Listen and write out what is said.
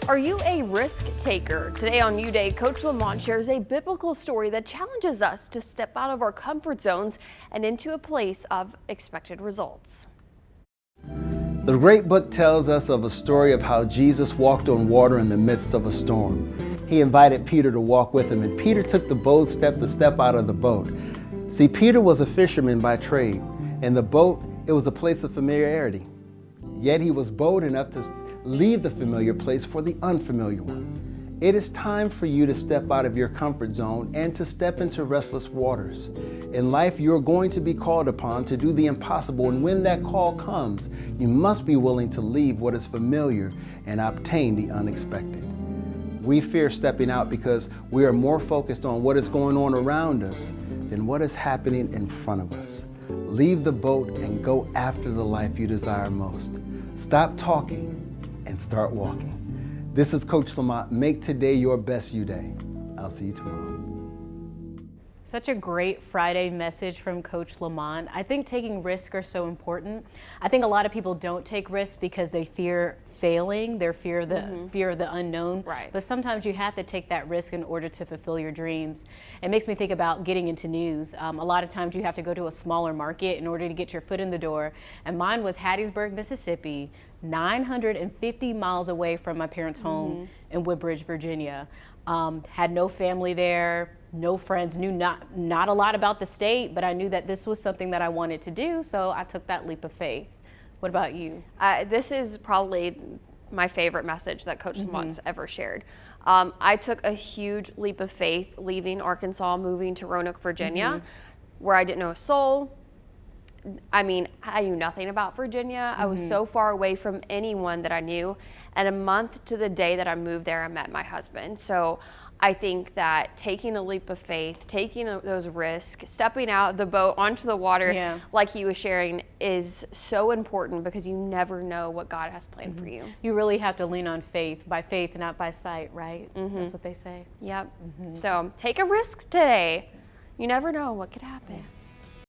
Are you a risk taker? Today on Youday, Coach Lamont shares a biblical story that challenges us to step out of our comfort zones and into a place of expected results. The great book tells us of a story of how Jesus walked on water in the midst of a storm. He invited Peter to walk with him, and Peter took the bold step to step out of the boat. See, Peter was a fisherman by trade. In the boat, it was a place of familiarity. Yet he was bold enough to leave the familiar place for the unfamiliar one. It is time for you to step out of your comfort zone and to step into restless waters. In life, you're going to be called upon to do the impossible, and when that call comes, you must be willing to leave what is familiar and obtain the unexpected. We fear stepping out because we are more focused on what is going on around us than what is happening in front of us. Leave the boat and go after the life you desire most. Stop talking and start walking. This is Coach Lamont. Make today your best Youday. I'll see you tomorrow. Such a great Friday message from Coach Lamont. I think taking risks are so important. I think a lot of people don't take risks because they fear failing, their fear of the unknown. Right. But sometimes you have to take that risk in order to fulfill your dreams. It makes me think about getting into news. A lot of times you have to go to a smaller market in order to get your foot in the door. And mine was Hattiesburg, Mississippi, 950 miles away from my parents' home in Woodbridge, Virginia. Had no family there, no friends, knew not a lot about the state, but I knew that this was something that I wanted to do, so I took that leap of faith. What about you? This is probably my favorite message that Coach Lamont's ever shared. I took a huge leap of faith leaving Arkansas, moving to Roanoke, Virginia, where I didn't know a soul. I mean, I knew nothing about Virginia. I was so far away from anyone that I knew. And a month to the day that I moved there, I met my husband. So I think that taking a leap of faith, taking those risks, stepping out of the boat onto the water, like he was sharing, is so important because you never know what God has planned for you. You really have to lean on faith, by faith, not by sight, right? That's what they say. Yep. So take a risk today. You never know what could happen.